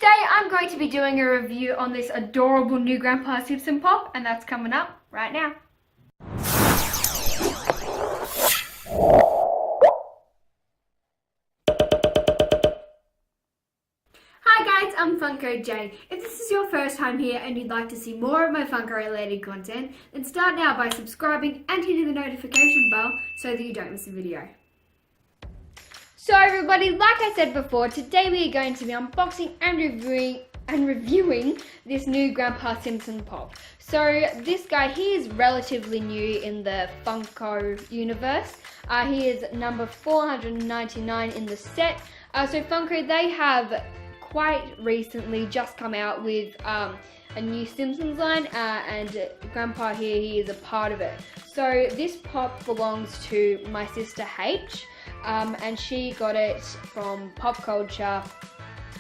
Today I'm going to be doing a review on this adorable new Grandpa Simpson pop, and that's coming up right now. Hi guys, I'm Funko Jane. If this is your first time here and you'd like to see more of my Funko related content, then start now by subscribing and hitting the notification bell so that you don't miss a video. So everybody, like I said before, today we are going to be unboxing and reviewing this new Grandpa Simpson pop. So this guy, he is relatively new in the Funko universe. He is number 499 in the set. So Funko, they have quite recently just come out with a new Simpsons line, and Grandpa here, he is a part of it. So this pop belongs to my sister H. And she got it from Pop Culture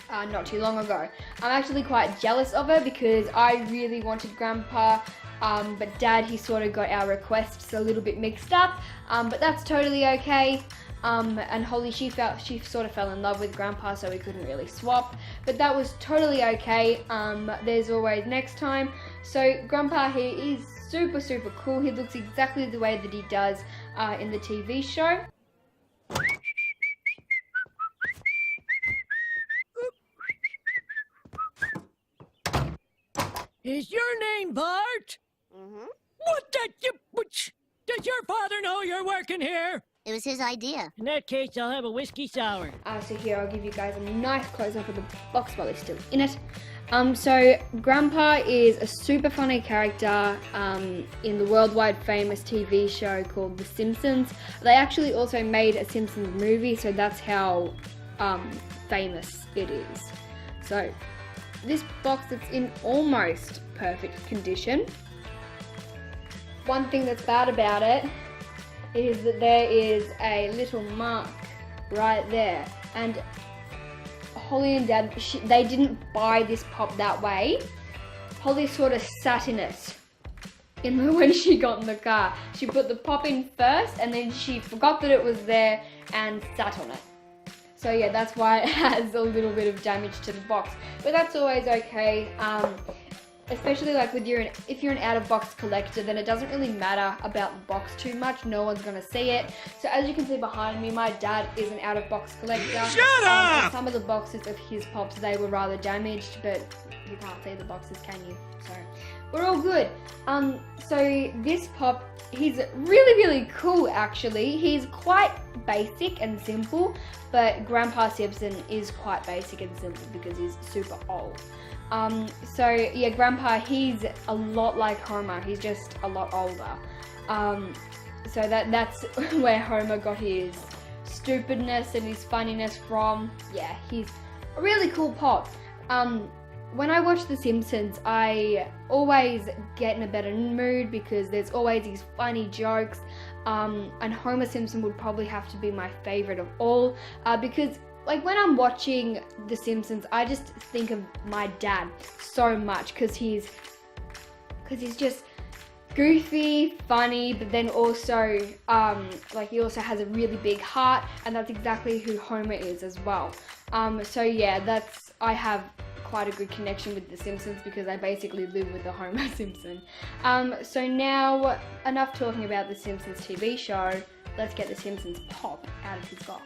not too long ago. I'm actually quite jealous of her because I really wanted Grandpa, but Dad, he sort of got our requests a little bit mixed up, but that's totally okay. And Holly, she sort of fell in love with Grandpa, so we couldn't really swap, but that was totally okay. There's always next time. So Grandpa here is super cool. He looks exactly the way that he does in the TV show. Is your name Bart? Mm-hmm. Does your father know you're working here? It was his idea. In that case, I'll have a whiskey sour. So here, I'll give you guys a nice close-up of the box while it's still in it. So Grandpa is a super funny character in the worldwide famous TV show called The Simpsons. They actually also made a Simpsons movie, so that's how famous it is. So this box is in almost perfect condition. One thing that's bad about it is that there is a little mark right there, and Holly and Dad, they didn't buy this pop that way. Holly sort of sat in it when she got in the car. She put the pop in first and then she forgot that it was there and sat on it. So yeah, that's why it has a little bit of damage to the box, but that's always okay. Especially like if you're an out-of-box collector, then it doesn't really matter about the box too much. No one's gonna see it. So as you can see behind me, my dad is an out-of-box collector. Shut up! Some of the boxes of his pops, they were rather damaged, but you can't see the boxes, can you? So we're all good. So this pop, he's really cool actually. He's quite basic and simple, but Grandpa Simpson is quite basic and simple because he's super old. So yeah, Grandpa, he's a lot like Homer. He's just a lot older. So that's where Homer got his stupidness and his funniness from. Yeah, he's a really cool pop. When I watch The Simpsons, I always get in a better mood because there's always these funny jokes. And Homer Simpson would probably have to be my favorite of all, because like when I'm watching The Simpsons, I just think of my dad so much because he's just goofy, funny, but then also like he also has a really big heart, and that's exactly who Homer is as well. So yeah, I have quite a good connection with The Simpsons because I basically live with the Homer Simpson. So now, enough talking about The Simpsons TV show. Let's get The Simpsons pop out of his box.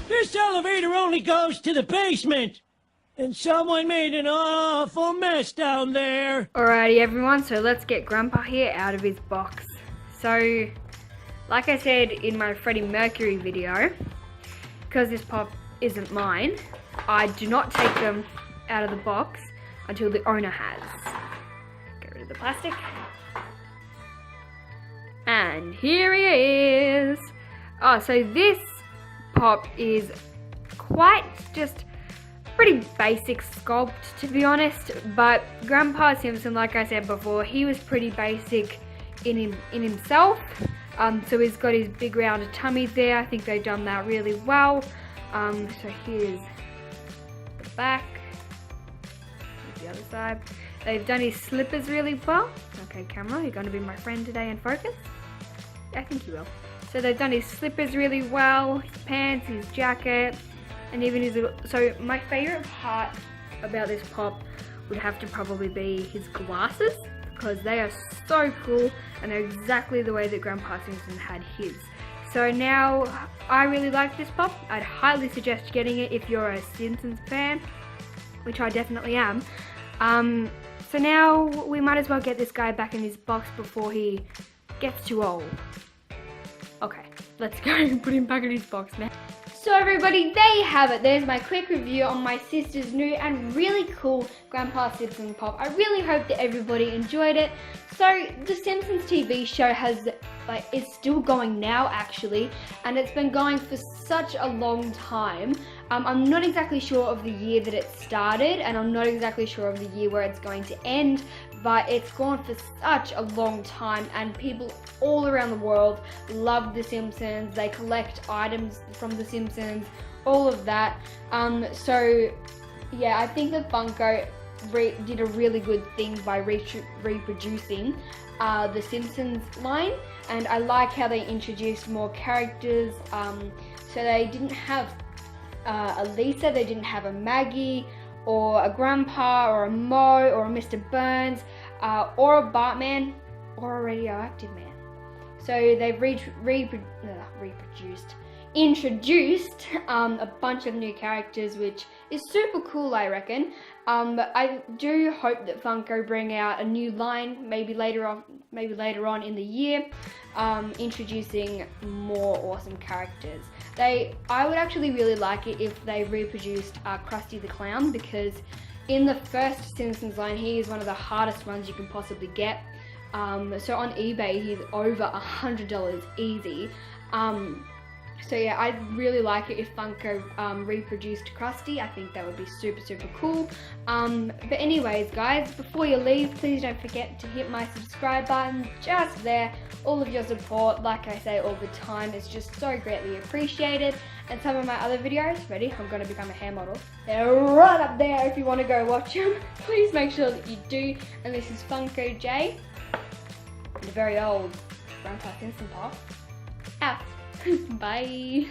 This elevator only goes to the basement. And someone made an awful mess down there. Alrighty everyone, so let's get Grandpa here out of his box. So, like I said in my Freddie Mercury video, because this pop isn't mine, I do not take them out of the box until the owner has. Get rid of the plastic. And here he is. Oh, so this pop is quite just pretty basic sculpt, to be honest, but Grandpa Simpson, like I said before, he was pretty basic in himself. So he's got his big rounded tummies there. I think they've done that really well. So here's the back, here's the other side. They've done his slippers really well. Okay, camera, you're going to be my friend today and focus. I think you will. So they've done his slippers really well, his pants, his jacket, and even his little... So my favourite part about this pop would have to probably be his glasses, because they are so cool and they're exactly the way that Grandpa Simpson had his. So now I really like this pop. I'd highly suggest getting it if you're a Simpsons fan, which I definitely am. So now we might as well get this guy back in his box before he gets too old. Okay, let's go and put him back in his box now. So everybody, there you have it. There's my quick review on my sister's new and really cool Grandpa Simpson pop. I really hope that everybody enjoyed it. So the Simpsons TV show is still going now actually, and it's been going for such a long time. I'm not exactly sure of the year that it started, and I'm not exactly sure of the year where it's going to end, but it's gone for such a long time, and people all around the world love The Simpsons. They collect items from The Simpsons, all of that. So yeah, I think that Funko did a really good thing by reproducing the Simpsons line, and I like how they introduced more characters. So they didn't have a Lisa, they didn't have a Maggie, or a Grandpa, or a Moe, or a Mr. Burns, or a Bartman, or a Radioactive Man. So they've introduced a bunch of new characters, which is super cool, I reckon. But I do hope that Funko bring out a new line, maybe later on in the year, introducing more awesome characters. I would actually really like it if they reproduced Krusty the Clown, because in the first Simpsons line, he is one of the hardest ones you can possibly get. So on eBay, he's over $100 easy. So yeah, I'd really like it if Funko reproduced Krusty. I think that would be super, super cool. But anyways, guys, before you leave, please don't forget to hit my subscribe button just there. All of your support, like I say all the time, is just so greatly appreciated. And some of my other videos, ready? I'm going to become a hair model. They're right up there if you want to go watch them. Please make sure that you do. And this is Funko J, the very old Grandpa Simpson pop. Out. Bye.